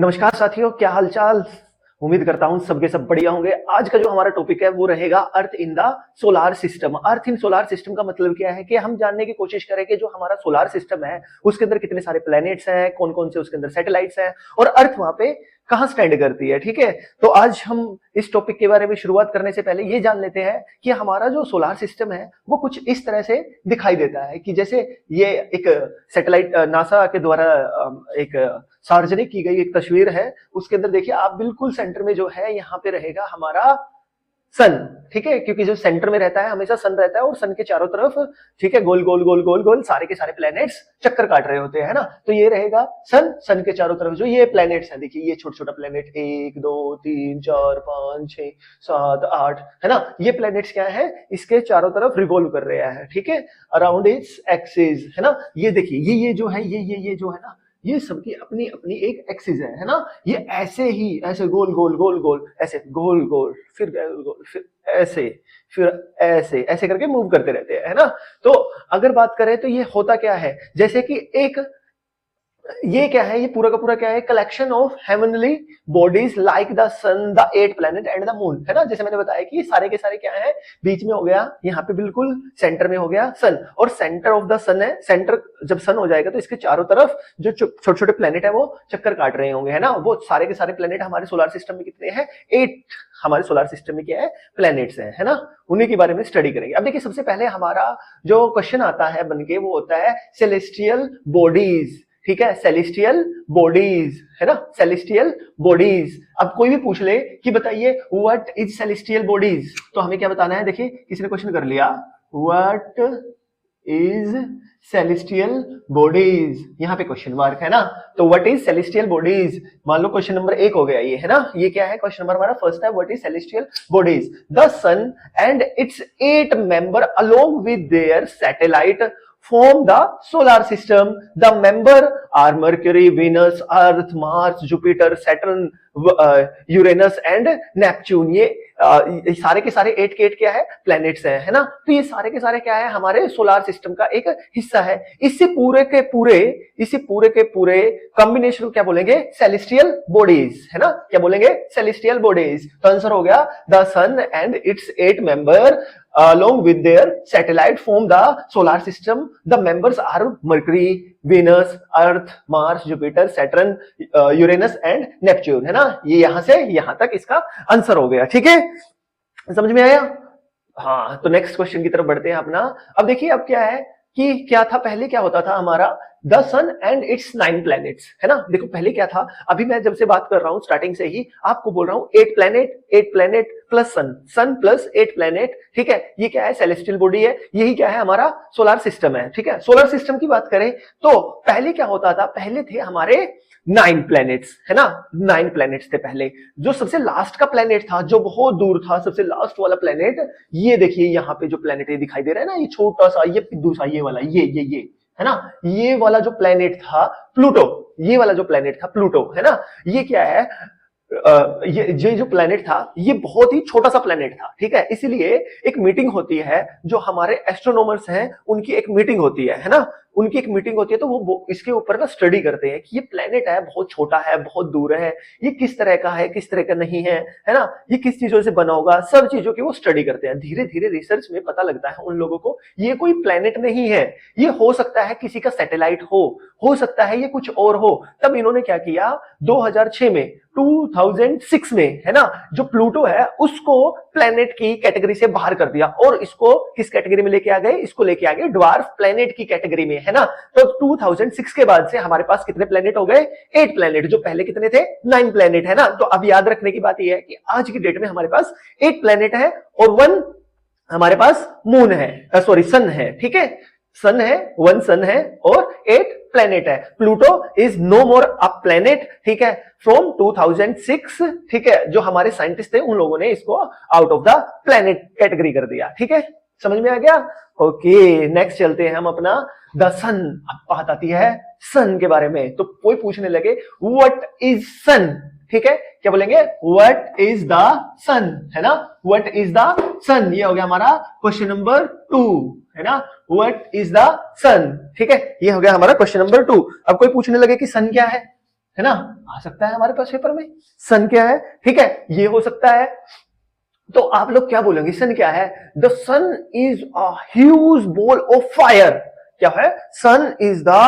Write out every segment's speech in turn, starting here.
नमस्कार साथियों, क्या हालचाल। उम्मीद करता हूं सबके सब बढ़िया होंगे। आज का जो हमारा टॉपिक है वो रहेगा earth in the solar system. Earth in solar system का मतलब क्या है कि हम जानने की कोशिश करें कि जो हमारा सोलार सिस्टम है उसके अंदर कितने सारे प्लैनेट्स हैं, कौन कौन से उसके अंदर सैटेलाइट्स हैं और अर्थ वहां पे कहां स्टैंड करती है। ठीक है, तो आज हम इस टॉपिक के बारे में शुरुआत करने से पहले ये जान लेते हैं कि हमारा जो सोलार सिस्टम है वो कुछ इस तरह से दिखाई देता है कि जैसे ये एक सैटेलाइट नासा के द्वारा एक सार्वजनिक की गई एक तस्वीर है। उसके अंदर देखिए आप, बिल्कुल सेंटर में जो है यहाँ पे रहेगा हमारा सन। ठीक है, क्योंकि जो सेंटर में रहता है हमेशा सन रहता है और सन के चारों तरफ, ठीक है, गोल गोल गोल गोल गोल सारे के सारे प्लैनेट्स चक्कर काट रहे होते हैं ना। तो ये रहेगा सन। सन के चारों तरफ जो ये प्लैनेट्स हैं, देखिए ये छोटा छोटा प्लैनेट 1 2 3 4 5 6 7 8 है ना। ये प्लैनेट्स क्या है, इसके चारों तरफ रिवॉल्व कर रहे हैं, ठीक है, अराउंड इट्स एक्सिस, है ना। ये देखिए ये जो है ये जो है ना, ये सबकी अपनी अपनी एक एक्सिस है ना। ये ऐसे ही ऐसे गोल गोल गोल गोल ऐसे गोल गोल फिर गोल गोल फिर ऐसे फिर ऐसे ऐसे करके मूव करते रहते हैं, है ना। तो अगर बात करें तो ये होता क्या है, जैसे कि एक ये क्या है, ये पूरा का पूरा क्या है, collection of heavenly bodies like the sun, the 8 planet and the moon, है ना। जैसे मैंने बताया कि सारे के सारे क्या है, बीच में हो गया यहाँ पे बिल्कुल सेंटर में हो गया सन, और सेंटर ऑफ द सन है। सेंटर जब सन हो जाएगा तो इसके चारों तरफ जो छोटे छोटे प्लैनेट है वो चक्कर काट रहे होंगे, है ना। वो सारे के सारे प्लैनेट हमारे सोलर सिस्टम में कितने हैं, 8 हमारे सोलर सिस्टम में क्या है, प्लैनेट्स हैं, है ना। उन्हीं के बारे में स्टडी करेंगे। अब देखिए सबसे पहले हमारा जो क्वेश्चन आता है बनके वो होता है सेलेस्टियल बॉडीज, ठीक है, सेलेस्टियल बॉडीज, है ना, सेलेस्टियल बॉडीज। अब कोई भी पूछ ले कि बताइए व्हाट इज सेलेस्टियल बॉडीज, तो हमें क्या बताना है। देखिए किसी ने क्वेश्चन कर लिया, व्हाट इज सेलेस्टियल बॉडीज, यहाँ पे क्वेश्चन मार्क है ना। तो व्हाट इज सेलेस्टियल बॉडीज, मान लो क्वेश्चन नंबर 1 हो गया ये, है ना। ये क्या है, क्वेश्चन नंबर हमारा फर्स्ट है, what is celestial bodies. The sun and its 8 member along with their satellite form the solar system. The member are Mercury, Venus, Earth, Mars, Jupiter, Saturn, Uranus and Neptune. ये सारे के सारे 8 के 8 क्या है, planets हैं, है ना। तो ये सारे के सारे क्या है, हमारे सोलार सिस्टम का एक हिस्सा है। इसी पूरे के पूरे कॉम्बिनेशन को क्या बोलेंगे, सेलेस्टियल बॉडीज, है ना। क्या बोलेंगे, सेलेस्टियल बॉडीज। तो आंसर हो गया the sun and its 8 member along with their satellite form the solar system. The members are Mercury, Venus, Earth, Mars, Jupiter, Saturn, Uranus and Neptune, है ना। ये यहां से यहां तक इसका आंसर हो गया, ठीक है, समझ में आया। हाँ, तो नेक्स्ट क्वेश्चन की तरफ बढ़ते हैं अपना। अब देखिए अब क्या है कि क्या था, पहले क्या होता था हमारा, the sun and its 9 planets, है ना। देखो पहले क्या था, अभी मैं जब से बात कर रहा हूं स्टार्टिंग से ही आपको बोल रहा हूं 8 प्लैनेट प्लस सन प्लस 8 प्लैनेट, ठीक है। ये क्या है, सेलेस्टियल बॉडी है, यही क्या है, हमारा सोलर सिस्टम है, ठीक है। सोलर सिस्टम की बात करें तो पहले क्या होता था, पहले थे हमारे 9 प्लैनेट्स, है ना। 9 प्लैनेट्स थे पहले। जो सबसे लास्ट का प्लैनेट था, जो बहुत दूर था, सबसे लास्ट वाला प्लैनेट, ये देखिए यहाँ पे जो प्लैनेट ये दिखाई दे रहा है ना, ये छोटा सा, ये पिद्दू सा, ये वाला, ये है ना। ये वाला जो प्लैनेट था प्लूटो, ये वाला जो प्लैनेट था प्लूटो, है ना। ये क्या है, ये जो प्लैनेट था ये बहुत ही छोटा सा प्लैनेट था, ठीक है। इसीलिए एक मीटिंग होती है, जो हमारे एस्ट्रोनॉमर्स हैं उनकी एक मीटिंग होती है ना। उनकी एक मीटिंग होती है तो वो इसके ऊपर ना स्टडी करते हैं कि ये प्लैनेट है, बहुत छोटा है, बहुत दूर है, ये किस तरह का है, किस तरह का नहीं है, है ना। ये किस चीजों से बना होगा, सब चीजों की वो स्टडी करते हैं। धीरे धीरे रिसर्च में पता लगता है उन लोगों को ये कोई प्लैनेट नहीं है, ये हो सकता है किसी का सैटेलाइट हो सकता है ये कुछ और हो। तब इन्होंने क्या किया, 2006 में 2006 में, है ना, जो प्लूटो है उसको प्लैनेट की कैटेगरी से बाहर कर दिया और इसको किस कैटेगरी में लेके आ गए, इसको लेके आ गए ड्वार्फ प्लैनेट की कैटेगरी में, है ना। तो 2006 के बाद से हमारे पास कितने प्लैनेट हो गए, 8 प्लैनेट। जो पहले कितने थे, 9 प्लैनेट, है ना। तो अब याद रखने की बात यह है कि आज की डेट में हमारे पास 8 प्लैनेट है और 1 हमारे पास मून है, सॉरी सन है, ठीक है। सन है, 1 सन है और 8 प्लैनेट है। Pluto is no more a planet, ठीक है, फ्रॉम 2006, ठीक है। जो हमारे साइंटिस्ट थे उन लोगों ने इसको out of the planet category कर दिया, ठीक है, समझ में आ गया। ओके, नेक्स्ट चलते हैं हम अपना द सन। अब बात आती है सन के बारे में। तो कोई पूछने लगे व्हाट इज सन, ठीक है, क्या बोलेंगे, व्हाट इज द सन, है ना। व्हाट इज द सन, ये हो गया हमारा क्वेश्चन नंबर 2, है ना। व्हाट इज द सन, ठीक है, ये हो गया हमारा क्वेश्चन नंबर 2। अब कोई पूछने लगे कि सन क्या है है ना, आ सकता है हमारे पास पेपर में। सन क्या है, ठीक है, ये हो सकता है। तो आप लोग क्या बोलेंगे, सन क्या है? The sun is a huge ball of fire. क्या है? Sun is the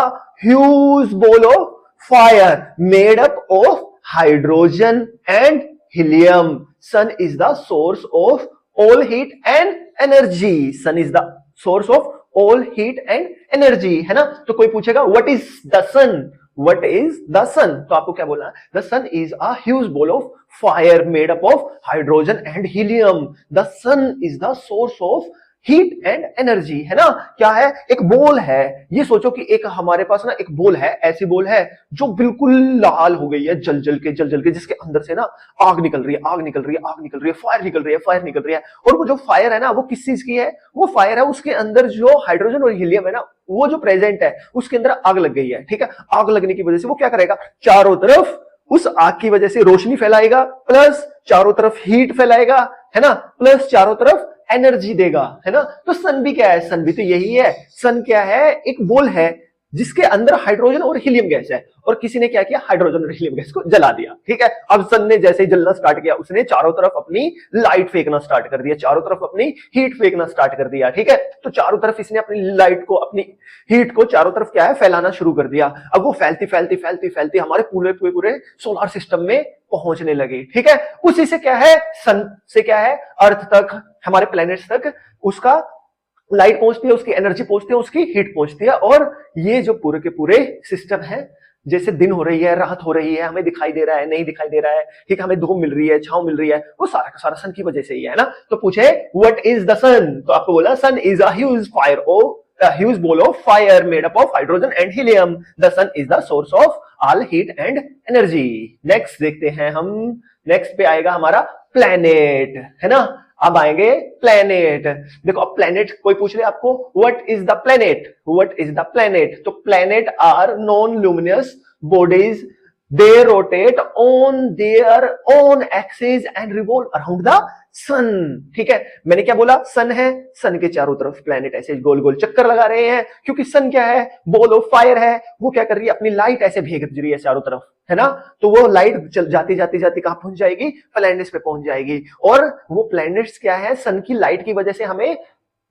huge ball of fire made up of hydrogen and helium. Sun is the source of all heat and energy. Sun is the source of all heat and energy, है ना। तो कोई पूछेगा what is the sun, what is the sun, तो आपको क्या बोलना है? The sun is a huge ball of fire made up of hydrogen and helium. The sun is the source of heat and energy, है ना। क्या है? एक बॉल है। ये सोचो कि एक हमारे पास ना एक बॉल है, ऐसी बॉल है जो बिल्कुल लाल हो गई है, जल जल के, जिसके अंदर से ना आग निकल रही है, आग निकल रही है, आग निकल रही है, फायर निकल रही है, फायर निकल रही है। और वो जो फायर है ना, वो किस चीज की है? वो फायर है उसके अंदर जो हाइड्रोजन और हीलियम है ना, वो जो प्रेजेंट है उसके अंदर आग लग गई है, ठीक है। आग लगने की वजह से वो क्या करेगा? चारों तरफ उस आग की वजह से रोशनी फैलाएगा, प्लस चारों तरफ हीट फैलाएगा, है ना, प्लस चारों तरफ एनर्जी देगा, है ना। तो सन भी क्या है? सन भी तो यही है। सन क्या है? एक बॉल है जिसके अंदर हाइड्रोजन और हीलियम गैस है, और किसी ने क्या किया? हाइड्रोजन और हीलियम गैस को जला दिया, ठीक है। अब सन ने जैसे ही जलना स्टार्ट किया, उसने चारों तरफ अपनी लाइट फेंकना स्टार्ट कर दिया, चारों तरफ अपनी हीट फेंकना स्टार्ट कर दिया, ठीक है। तो चारों तरफ इसने अपनी लाइट को, अपनी हीट को चारों तरफ क्या है? फैलाना शुरू कर दिया। अब वो फैलती फैलती फैलती फैलती हमारे पूरे पूरे पूरे सोलर सिस्टम में पहुंचने लगी, ठीक है। उसी से क्या है? सन से क्या है? अर्थ तक, हमारे प्लैनेट्स तक उसका लाइट पहुंचती है, उसकी एनर्जी पहुंचती है, उसकी हीट पहुंचती है। और ये जो पूरे के पूरे सिस्टम है, जैसे दिन हो रही है, रात हो रही है, हमें दिखाई दे रहा है, नहीं दिखाई दे रहा है, ठीक है, हमें धूप मिल रही है, छांव मिल रही है, वो सारा का सारा सन की वजह से ही है ना। तो पूछे व्हाट इज द सन, तो आपको बोला sun is a huge fire of a huge ball of fire made up of hydrogen and helium. The sun is the source of all heat and energy. Next देखते हैं हम, next पे आएगा हमारा planet, है ना। अब आएंगे प्लैनेट। देखो अब प्लैनेट कोई पूछ ले आपको what is the planet, what is the planet, तो planet are non luminous bodies, they rotate on their own axis and revolve around the sun। ठीक है, मैंने क्या बोला? सन है, सन के चारों तरफ प्लैनेट ऐसे गोल गोल चक्कर लगा रहे हैं, क्योंकि सन क्या है? बॉल ऑफ फायर है। वो क्या कर रही है? अपनी लाइट ऐसे भेज रही है चारों तरफ, है ना। तो वो लाइट जाती जाती जाती कहां पहुंच जाएगी? प्लैनेट्स पे पहुंच जाएगी। और वो प्लैनेट्स क्या है? सन की लाइट की वजह से हमें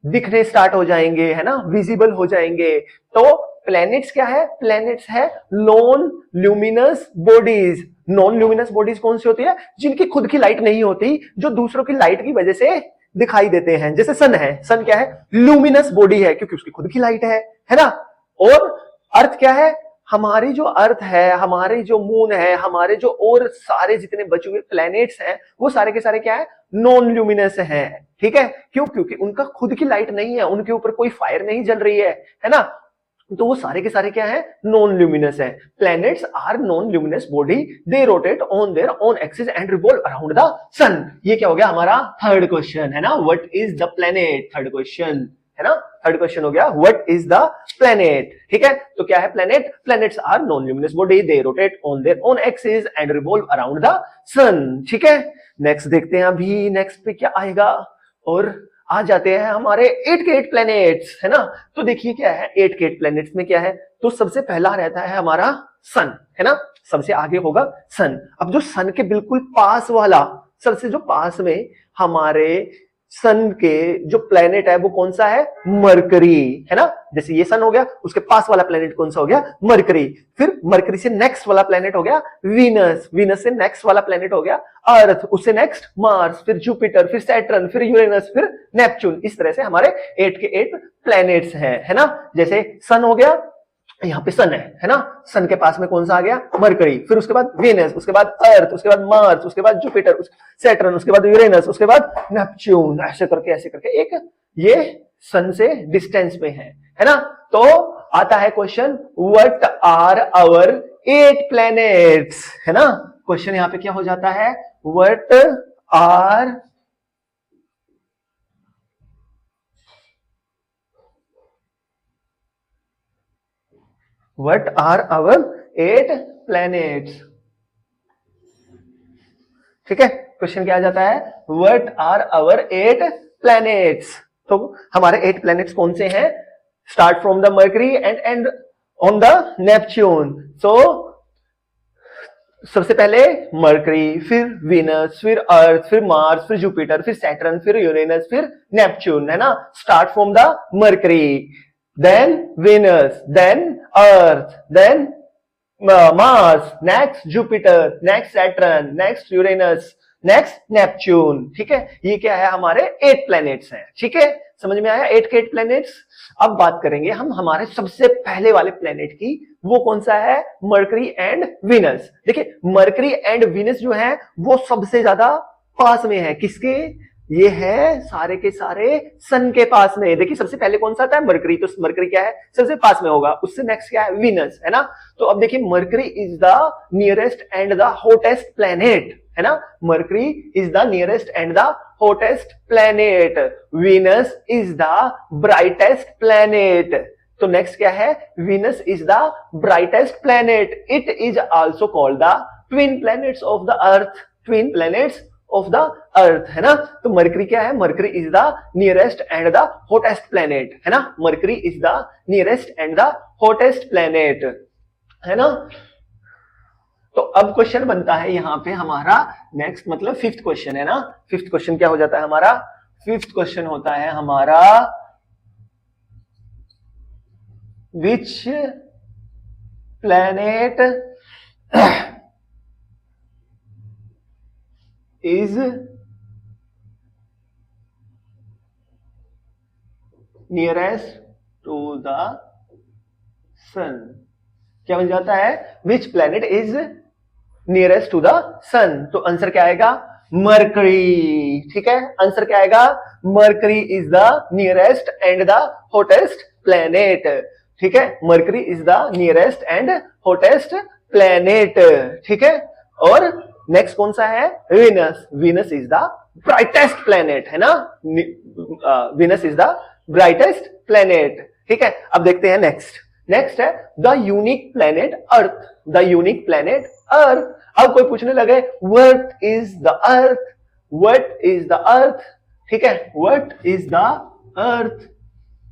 दिखने स्टार्ट हो जाएंगे, है ना, विजिबल हो जाएंगे। तो प्लैनेट्स क्या है? प्लैनेट्स है non luminous bodies. Non luminous bodies कौन सी होती है? जिनकी खुद की लाइट नहीं होती, जो दूसरों की लाइट की वजह से दिखाई देते हैं। जैसे सन है, सन क्या है? ल्यूमिनस बॉडी है, क्योंकि उसकी खुद की लाइट है ना। और अर्थ क्या है? हमारी जो अर्थ है, हमारी जो मून है, हमारे जो और सारे जितने बचे हुए प्लैनेट्स हैं, वो सारे के सारे क्या है? नॉन ल्यूमिनस हैं, ठीक है। क्यों? क्योंकि उनका खुद की लाइट नहीं है, उनके ऊपर कोई फायर नहीं जल रही है ना। तो वो सारे के सारे क्या है? नॉन ल्यूमिनस है। Planets are non luminous body, they rotate on their own axis and revolve around the sun. ये क्या हो गया हमारा थर्ड क्वेश्चन, है ना। What is the planet, third question, है ना। थर्ड क्वेश्चन हो गया व्हाट इज द प्लैनेट, ठीक है। तो क्या है planet? Planets are non luminous body, they rotate on their own axis and revolve around the sun, ठीक है। नेक्स्ट देखते हैं अभी, नेक्स्ट पे क्या आएगा। और आ जाते हैं हमारे 8 के 8 प्लैनेट्स, है ना। तो देखिए क्या है 8 के 8 प्लैनेट्स में क्या है? तो सबसे पहला रहता है हमारा सन, है ना, सबसे आगे होगा सन। अब जो सन के बिल्कुल पास वाला, सबसे जो पास में हमारे सन के जो प्लेनेट है वो कौन सा है? मरकरी, है ना। जैसे ये सन हो गया, उसके पास वाला प्लेनेट कौन सा हो गया? मरकरी। फिर मरकरी से नेक्स्ट वाला प्लेनेट हो गया वीनस, वीनस से नेक्स्ट वाला प्लेनेट हो गया अर्थ, उससे नेक्स्ट मार्स, फिर जुपिटर, फिर सैटर्न, फिर यूरेनस, फिर नेपच्यून। इस तरह से हमारे 8 के 8 प्लैनेट्स हैं, है ना। जैसे सन हो गया, यहाँ पे सन है ना। सन के पास में कौन सा आ गया? मरकरी, फिर उसके बाद वेनस, उसके बाद अर्थ, उसके बाद मार्स, उसके बाद जुपिटर, सैटर्न, उसके बाद यूरेनस, उसके बाद नेपच्यून। ऐसे करके एक ये सन से डिस्टेंस में है ना। तो आता है question what are our 8 planets, है ना। क्वेश्चन यहाँ पे क्या हो जाता है? What are What are our 8 planets? ठीक है, क्वेश्चन क्या आ जाता है? What are our 8 planets? तो हमारे 8 planets कौन से हैं? Start from the Mercury and end on the Neptune. So सबसे पहले मरकरी, फिर वीनस, फिर अर्थ, फिर मार्स, फिर जुपिटर, फिर सैटर्न, फिर यूरेनस, फिर नेपच्यून, है ना। Start from the Mercury, then Venus, then Earth, then Mars, next Jupiter, next Saturn, next Uranus, next Neptune. ठीक है, ये क्या है, हमारे 8 प्लैनेट्स हैं। ठीक है, समझ में आया, 8 के 8 प्लैनेट्स। अब बात करेंगे हम हमारे सबसे पहले वाले प्लैनेट की, वो कौन सा है, मरकरी एंड वीनस। देखिए मरकरी एंड वीनस जो है वो सबसे ज्यादा पास में है, किसके, ये है सारे के सारे सन के पास में। देखिए सबसे पहले कौन सा था, मरकरी, तो मरकरी क्या है, सबसे पास में होगा। उससे नेक्स्ट क्या है, वीनस, है ना। तो अब देखिए mercury is the nearest and the hottest planet, है ना। Mercury is the nearest and the hottest planet, Venus is the brightest planet. तो नेक्स्ट क्या है, Venus is the brightest planet, it is also called the twin planets of the earth, twin planets of the earth, है ना। तो mercury क्या है, Mercury is the nearest and the hottest planet, है ना। Mercury is the nearest and the hottest planet, है ना। तो अब क्वेश्चन बनता है यहां पे हमारा नेक्स्ट, मतलब 5th क्वेश्चन, है ना। 5th क्वेश्चन क्या हो जाता है हमारा, 5th क्वेश्चन होता है हमारा, which planet is nearest to the sun. क्या बन जाता है, which planet is nearest to the sun. तो आंसर क्या आएगा, मरकरी। ठीक है, आंसर क्या आएगा, Mercury is the nearest and the hottest planet. ठीक है, Mercury is the nearest and hottest planet. ठीक है, और नेक्स्ट कौन सा है, Venus, Venus is the brightest planet, है ना। Venus is the brightest planet. ठीक है, अब देखते हैं नेक्स्ट, नेक्स्ट है the unique planet earth, the unique planet earth. अब कोई पूछने लगे what is the earth, what is the earth. ठीक है, व्हाट इज द अर्थ,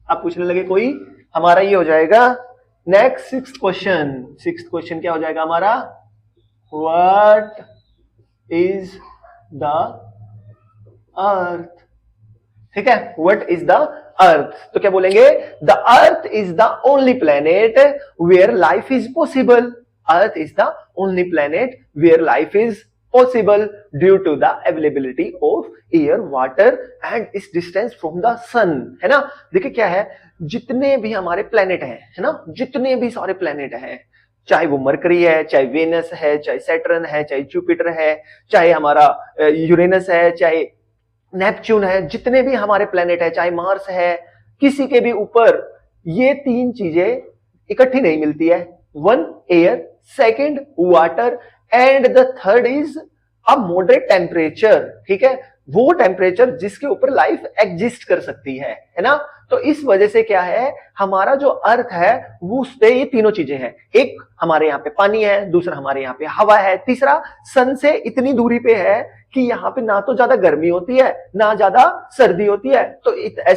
अब पूछने लगे कोई, हमारा ये हो जाएगा next 6th question. 6th question क्या हो जाएगा हमारा, व्हाट इज द अर्थ। ठीक है, व्हाट इज द अर्थ, तो क्या बोलेंगे, the earth is the only planet where life is possible, Earth is the only planet where life is possible due to the availability of air, water and its distance from the sun, है ना। देखिए क्या है, जितने भी हमारे planet हैं, है ना, जितने भी सारे प्लैनेट हैं, चाहे वो मरकरी है, चाहे वेनस है, चाहे सैटर्न है, चाहे जुपिटर है, चाहे हमारा यूरेनस है, चाहे नेपच्यून है, जितने भी हमारे प्लेनेट है, चाहे मार्स है, किसी के भी ऊपर ये 3 चीजें इकट्ठी नहीं मिलती है। 1 air, second water and the third is a moderate temperature. ठीक है, वो टेम्परेचर जिसके ऊपर लाइफ एग्जिस्ट कर सकती है ना। तो इस वजह से क्या है, हमारा जो अर्थ है वो उस पे ये तीनों चीजें हैं। एक हमारे यहाँ पे पानी है, दूसरा हमारे यहाँ पे हवा है, तीसरा सन से इतनी दूरी पे है कि यहाँ पे ना तो ज्यादा गर्मी होती है ना ज्यादा सर्दी होती है, तो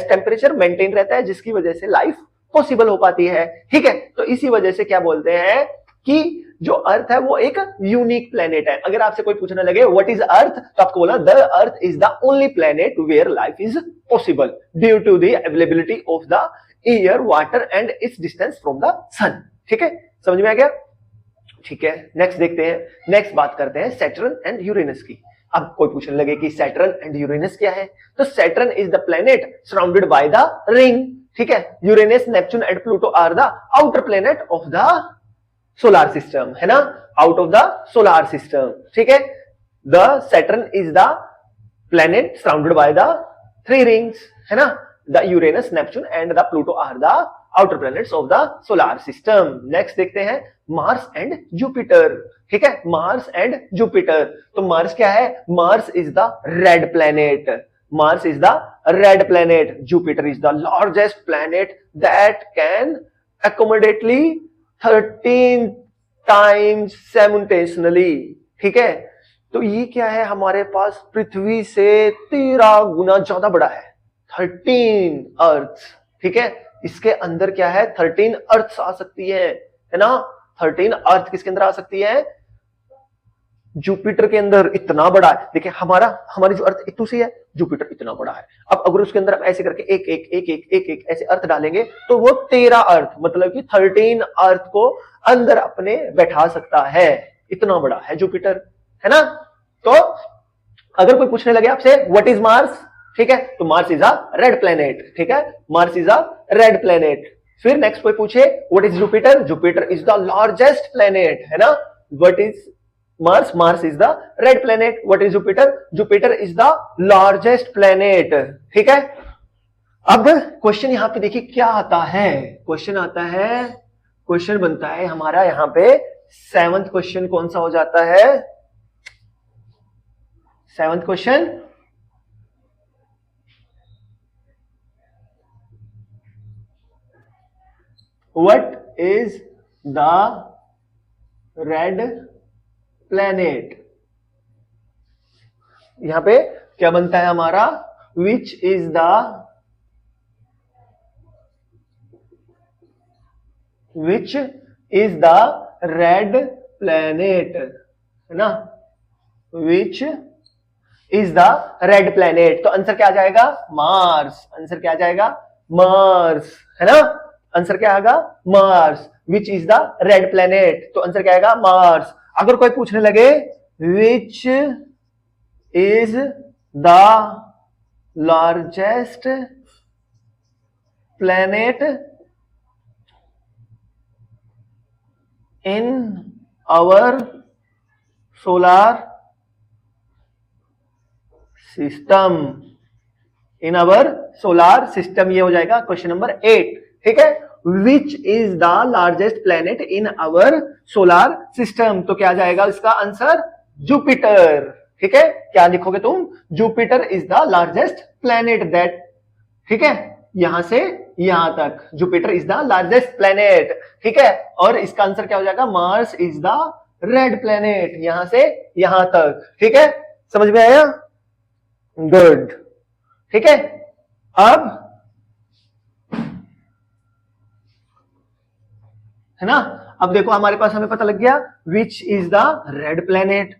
टेम्परेचर मेंटेन रहता है, जिसकी वजह से लाइफ पॉसिबल हो पाती है। ठीक है, तो इसी वजह से क्या बोलते हैं कि जो अर्थ है वो एक यूनिक प्लेनेट है। अगर आपसे कोई पूछने लगे व्हाट इज अर्थ, तो आपको बोला the earth is the only planet where life is possible due to the availability of the air, water and its distance from the sun. ठीक है, समझ में आ गया। ठीक है, नेक्स्ट देखते हैं, नेक्स्ट बात करते हैं सैटर्न एंड यूरेनस की। अब कोई पूछने लगे कि सैटर्न एंड यूरेनस क्या है, तो Saturn is the planet surrounded by the ring. ठीक है, Uranus, Neptune and Pluto are the outer planet of the solar system, है ना, out of the solar system. ठीक है, the Saturn is the planet surrounded by the 3 rings, है ना, the Uranus, Neptune and the Pluto are the outer planets of the solar system. Next देखते हैं Mars and Jupiter. ठीक है, Mars and Jupiter. तो Mars क्या है, Mars is the red planet, Mars is the red planet, Jupiter is the largest planet that can accommodately 13 times simultaneously। ठीक है, तो ये क्या है, हमारे पास पृथ्वी से 13 गुना ज्यादा बड़ा है, 13 अर्थ। ठीक है, इसके अंदर क्या है, 13 अर्थ आ सकती है ना, 13 अर्थ किसके अंदर आ सकती है, जुपिटर के अंदर इतना बड़ा है, देखिए हमारी जो अर्थ इतनी सी है, जुपिटर इतना बड़ा है। अब अगर उसके अंदर हम ऐसे करके एक एक एक एक एक एक ऐसे अर्थ डालेंगे तो वो 13 अर्थ, मतलब कि 13 अर्थ को अंदर अपने बैठा सकता है। इतना बड़ा है जुपिटर, है ना। तो अगर कोई पूछने लगे आपसे व्हाट इज मार्स, ठीक है, तो Mars is a red planet, ठीक है, Mars is a red planet. फिर नेक्स्ट कोई पूछे what is Jupiter, Jupiter is the largest planet, है ना। What is Mars? Mars is the red planet. What is Jupiter? Jupiter is the largest planet. ठीक है। अब क्वेश्चन यहां पे देखिए क्या आता है, क्वेश्चन आता है, क्वेश्चन बनता है हमारा यहां पे 7th क्वेश्चन कौन सा हो जाता है, 7th question, What is the red planet? यहां पे क्या बनता है हमारा, विच इज द रेड प्लेनेट, है ना, विच इज द रेड प्लेनेट। तो आंसर क्या आ जाएगा, मार्स। आंसर क्या आ जाएगा, मार्स, है ना। आंसर क्या आएगा, Mars. Which is the red planet, तो आंसर क्या आएगा, मार्स। अगर कोई पूछने लगे which is the largest planet in our solar system, in our solar system, ये हो जाएगा क्वेश्चन नंबर 8, ठीक है। Which is the largest planet in our solar system, तो क्या जाएगा इसका आंसर, जुपिटर, ठीक है। क्या लिखोगे तुम, Jupiter is the largest planet that, ठीक है, यहां से यहां तक Jupiter is the largest planet, ठीक है। और इसका आंसर क्या हो जाएगा, Mars is the red planet, यहां से यहां तक, ठीक है। समझ में आया, गुड, ठीक है। अब है ना, अब देखो हमारे पास हमें पता लग गया विच is the red planet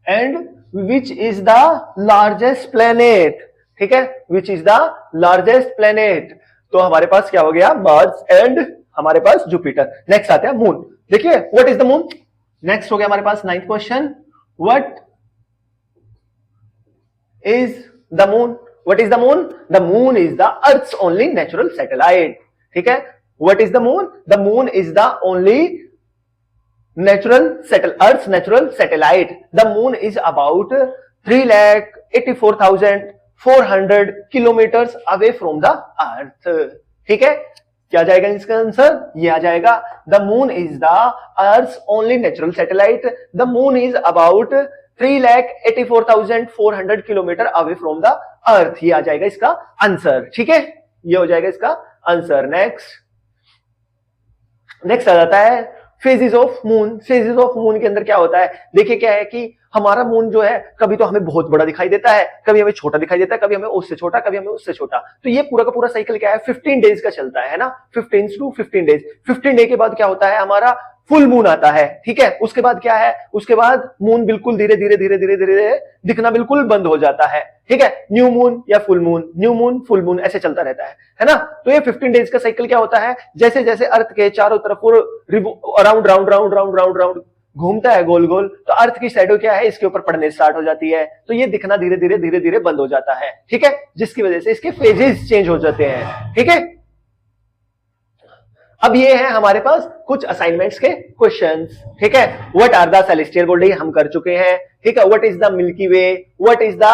and which is the largest planet, ठीक है, which is the largest planet. तो हमारे पास क्या हो गया, मार्स एंड हमारे पास जुपिटर। नेक्स्ट आते हैं मून, देखिए what is the moon. Next हो गया हमारे पास 9th question, what is the moon, what is the moon, the moon is the earth's only natural satellite, ठीक है। What is the moon? The moon is the only Earth's natural satellite. The moon is about 3,84,400 kilometers away from the Earth. ठीक है, क्या जाएगा इसका answer, ये आ जाएगा The moon is the Earth's only natural satellite. The moon is about 3,84,400 kilometer away from the Earth. ये आ जाएगा इसका आंसर, ठीक है, ये हो जाएगा इसका आंसर। नेक्स्ट आ जाता है phases of moon. Phases of moon के अंदर क्या होता है, देखिए क्या है कि हमारा मून जो है कभी तो हमें बहुत बड़ा दिखाई देता है, कभी हमें छोटा दिखाई देता है, कभी हमें उससे छोटा, कभी हमें उससे छोटा। तो ये पूरा का पूरा साइकिल क्या है, 15 डेज का चलता है ना, 15 to 15 डेज। 15 डे के बाद क्या होता है, हमारा फुल मून आता है, ठीक है। उसके बाद क्या है, उसके बाद मून बिल्कुल धीरे धीरे धीरे धीरे धीरे दिखना बिल्कुल बंद हो जाता है, ठीक है। न्यू मून या full moon, new moon full moon, ऐसे चलता रहता है ना। तो ये 15 डेज का साइकिल क्या होता है, जैसे जैसे अर्थ के चारों तरफ round round round round round round घूमता है गोल गोल, तो अर्थ की शैडो क्या है, इसके ऊपर पड़ने स्टार्ट हो जाती है, तो ये दिखना धीरे धीरे धीरे धीरे बंद हो जाता है, ठीक है, जिसकी वजह से इसके फेजेस चेंज हो जाते हैं, ठीक है। अब ये है हमारे पास कुछ असाइनमेंट्स के क्वेश्चंस, ठीक है। What are the celestial body, हम कर चुके हैं, ठीक है। What is the Milky Way, what is the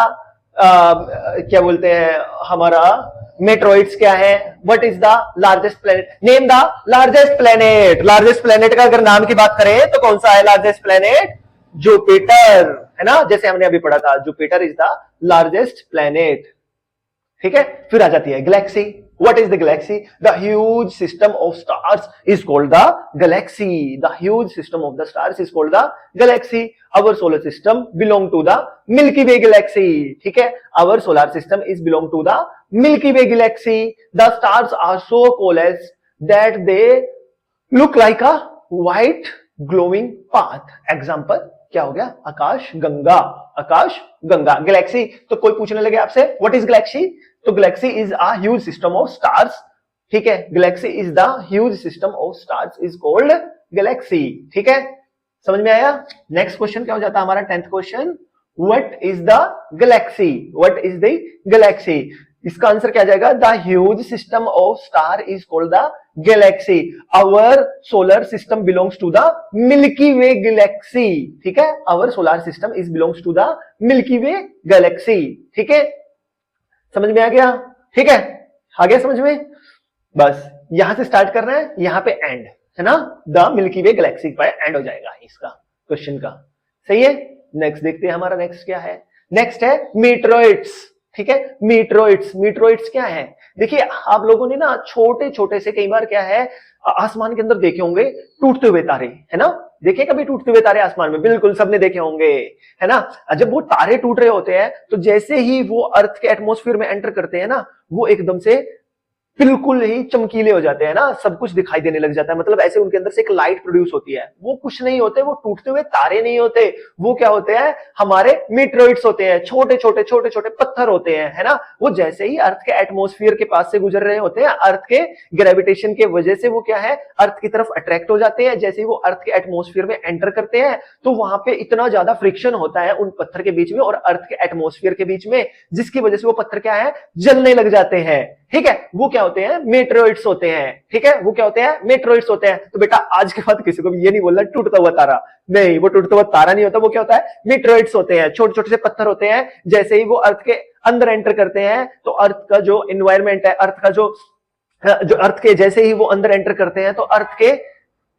क्या बोलते हैं हमारा मेट्रॉइड्स क्या है, what is the largest planet, name the largest planet. Largest planet का अगर नाम की बात करें तो कौन सा है लार्जेस्ट प्लेनेट, जुपिटर, है ना, जैसे हमने अभी पढ़ा था, Jupiter is the largest planet, ठीक है। फिर आ जाती है Galaxy. What is the galaxy? The huge system of stars is called the galaxy. The huge system of the stars is called the galaxy. Our solar system belong to the Milky Way galaxy. ठीक है, our solar system is belong to the Milky Way galaxy. The stars are so coalesced that they look like a white glowing path. Example क्या हो गया? आकाश गंगा। आकाश Ganga. Galaxy, तो कोई पूछने लगे आपसे व्हाट इज गैलेक्सी, तो Galaxy is a huge system of stars. ठीक है, Galaxy is the huge system of stars is called Galaxy. ठीक है, समझ में आया? नेक्स्ट क्वेश्चन क्या हो जाता है हमारा 10th question, what is the galaxy, what is the galaxy. इसका आंसर क्या जाएगा? The huge system of star is called the galaxy. Our solar system belongs to the Milky Way galaxy. ठीक है, our solar system is belongs to the Milky Way galaxy. ठीक है, समझ में आ गया? ठीक है, आ गया समझ में? बस यहां से स्टार्ट कर रहे हैं, यहां पे एंड है ना, द मिल्की वे गैलेक्सी पे एंड हो जाएगा इसका क्वेश्चन का। सही है, नेक्स्ट देखते हैं हमारा नेक्स्ट क्या है। नेक्स्ट है मीटरोइड्स। ठीक है, मीटरोइड्स। मीटरोइड्स क्या है? देखिए आप लोगों ने ना छोटे छोटे से कई बार क्या है आसमान के अंदर देखे होंगे टूटते हुए तारे, है ना? देखे कभी टूटते हुए तारे आसमान में? बिल्कुल सबने देखे होंगे, है ना? जब वो तारे टूट रहे होते हैं तो जैसे ही वो अर्थ के एटमॉस्फेयर में एंटर करते हैं ना, वो एकदम से बिल्कुल ही चमकीले हो जाते हैं ना, सब कुछ दिखाई देने लग जाता है। मतलब ऐसे उनके अंदर से एक लाइट प्रोड्यूस होती है। वो कुछ नहीं होते, वो टूटते हुए तारे नहीं होते, वो क्या होते हैं? हमारे मीटरोइड्स होते हैं। छोटे छोटे पत्थर होते हैं, है ना? वो जैसे ही अर्थ के एटमॉस्फेयर के पास से गुजर रहे होते हैं, अर्थ के ग्रेविटेशन के वजह से वो क्या है, अर्थ की तरफ अट्रैक्ट हो जाते हैं। जैसे ही वो अर्थ के एटमॉस्फेयर में एंटर करते हैं तो वहां पे इतना ज्यादा फ्रिक्शन होता है उन पत्थर के बीच में और अर्थ के एटमॉस्फेयर के बीच में, जिसकी वजह से वो पत्थर क्या है, जलने लग जाते हैं। ठीक है, वो क्या होते हैं? मेट्रोइड्स होते हैं। ठीक है, वो क्या होते हैं? मेट्रोइड्स होते हैं। तो बेटा आज के बाद किसी को भी ये नहीं बोलना टूटता हुआ तारा, नहीं, वो टूटता हुआ तारा नहीं होता, वो क्या होता है? मेट्रोइड्स होते हैं। छोटे छोटे से पत्थर होते हैं, जैसे ही वो अर्थ के अंदर एंटर करते हैं तो अर्थ का जो एनवायरमेंट है, अर्थ का जो अर्थ के जैसे ही वो अंदर एंटर करते हैं तो अर्थ के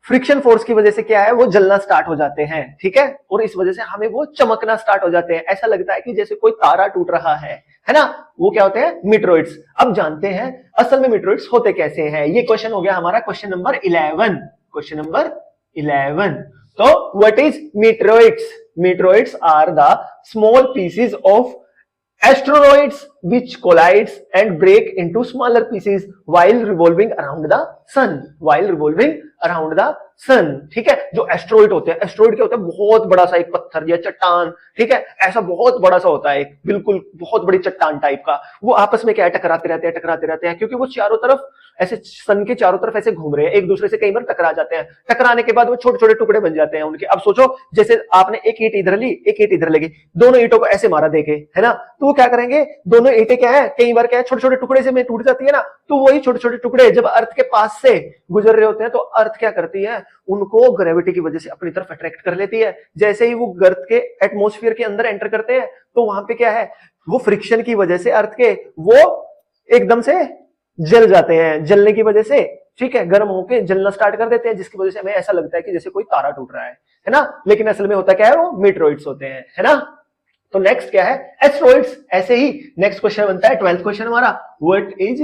फ्रिक्शन फोर्स की वजह से क्या है, वो जलना स्टार्ट हो जाते हैं। ठीक है, और इस वजह से हमें वो चमकना स्टार्ट हो जाते हैं। ऐसा लगता है कि जैसे कोई तारा टूट रहा है ना? वो क्या होते हैं? मीटरोइड्स। अब जानते हैं असल में मीटरोइड्स होते कैसे हैं। ये क्वेश्चन हो गया हमारा क्वेश्चन नंबर 11। Question number 11। तो what is meteoroids? Meteoroids are the small pieces of asteroids which collides and break into smaller pieces while revolving around the sun, while revolving around the sun। ठीक है, जो asteroid होते हैं, asteroid क्या होता है? बहुत बड़ा सा एक पत्थर या चट्टान, ठीक है, ऐसा बहुत बड़ा सा होता है, बिल्कुल बहुत बड़ी चट्टान टाइप का। वो आपस में क्या है, टकराते रहते हैं क्योंकि वो चारों तरफ ऐसे सन के चारों तरफ ऐसे घूम रहे हैं, एक दूसरे से कई बार टकरा जाते हैं। टकराने के बाद वो छोटे छोटे टुकड़े बन जाते हैं उनके। अब सोचो जैसे आपने एक ईंट इधर ली, एक ईंट इधर लगी, दोनों ईंटों को ऐसे मारा देखे, है ना? तो वो क्या करेंगे, दोनों ईंटें क्या है, कई बार क्या है, छोटे छोटे टुकड़े से में टूट जाती है ना। तो वही छोटे छोटे टुकड़े जब अर्थ के पास से गुजर रहे होते हैं तो अर्थ क्या करती है, उनको ग्रेविटी की वजह से अपनी तरफ अट्रैक्ट कर लेती है। जैसे ही वो अर्थ के एटमॉस्फेयर के अंदर एंटर करते हैं तो वहां पे क्या है, वो फ्रिक्शन की वजह से अर्थ के वो एकदम से जल जाते हैं। जलने की वजह से, ठीक है, गर्म होके जलना स्टार्ट कर देते हैं, जिसकी वजह से हमें ऐसा लगता है कि जैसे कोई तारा टूट रहा है ना? लेकिन असल में होता क्या है, वो मीटरोइड्स होते हैं, है ना? तो नेक्स्ट क्या है? एस्ट्रॉइड्स। ऐसे ही नेक्स्ट क्वेश्चन बनता है 12th क्वेश्चन हमारा, व्हाट इज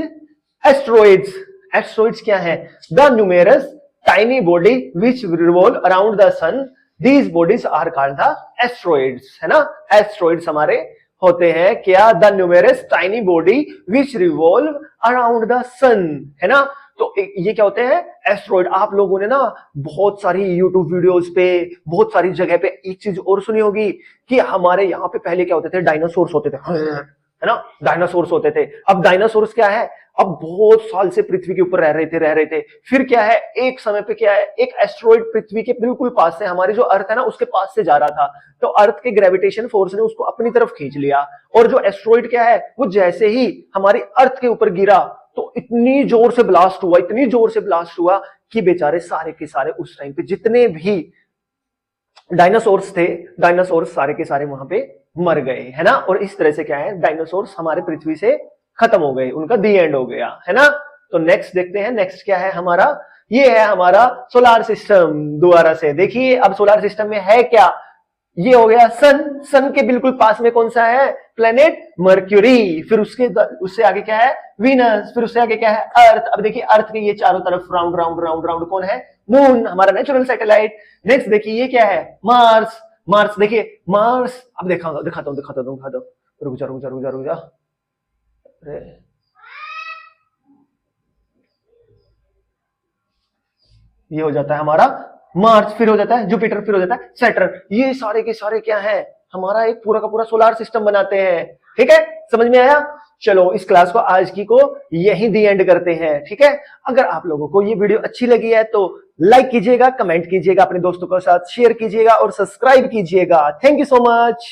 एस्ट्रॉइड्स? एस्ट्रॉइड्स क्या है? The numerous tiny body which revolve around the sun, these bodies are called the asteroids, है ना? एस्ट्रॉइड्स हमारे होते हैं क्या? The numerous tiny body which revolve around the sun, है ना? तो ये क्या होते हैं? एस्ट्रॉइड। आप लोगों ने ना बहुत सारी यूट्यूब वीडियोस पे, बहुत सारी जगह पे एक चीज और सुनी होगी कि हमारे यहाँ पे पहले क्या होते थे, डायनासोर्स होते थे, है ना? डायनासोर्स होते थे। अब डायनासोर्स क्या है, अब बहुत साल से पृथ्वी के ऊपर रह रहे थे। फिर क्या है, एक समय पे क्या है, एक एस्ट्रॉइड पृथ्वी के बिल्कुल पास से, हमारी जो अर्थ है ना उसके पास से जा रहा था, तो अर्थ के ग्रेविटेशन फोर्स ने उसको अपनी तरफ खींच लिया। और जो एस्ट्रॉइड क्या है, वो जैसे ही हमारी अर्थ के ऊपर गिरा तो इतनी जोर से ब्लास्ट हुआ कि बेचारे सारे के सारे उस टाइम पे जितने भी डायनासोर्स थे, डायनासोर्स सारे के सारे वहां पे मर गए, है ना? और इस तरह से क्या है, डायनासोर्स हमारे पृथ्वी से खत्म हो गए, उनका दी एंड हो गया, है ना? तो नेक्स्ट देखते हैं, नेक्स्ट क्या है हमारा? ये है हमारा सोलार सिस्टम। दोबारा से देखिए, अब सोलार सिस्टम में है क्या? ये हो गया सन। सन के बिल्कुल पास में कौन सा है? Planet mercury. फिर उससे आगे क्या है? वीनस। फिर उससे आगे क्या है? अर्थ। अब देखिए अर्थ के ये चारों तरफ राउंड राउंड राउंड राउंड कौन है? मून, हमारा नेचुरल सैटेलाइट। नेक्स्ट देखिए ये क्या है? मार्स। मार्स देखिए, मार्स अब दिखाता हूं। रुक जा। ये हो जाता है हमारा मार्स फिर हो जाता है जुपिटर, फिर हो जाता है सैटर्न। ये सारे के सारे क्या है, हमारा एक पूरा का पूरा सोलार सिस्टम बनाते हैं। ठीक है, समझ में आया? चलो इस क्लास को आज की को यहीं दी एंड करते हैं। ठीक है, अगर आप लोगों को ये वीडियो अच्छी लगी है तो लाइक कीजिएगा, कमेंट कीजिएगा, अपने दोस्तों के साथ शेयर कीजिएगा और सब्सक्राइब कीजिएगा। Thank you so much.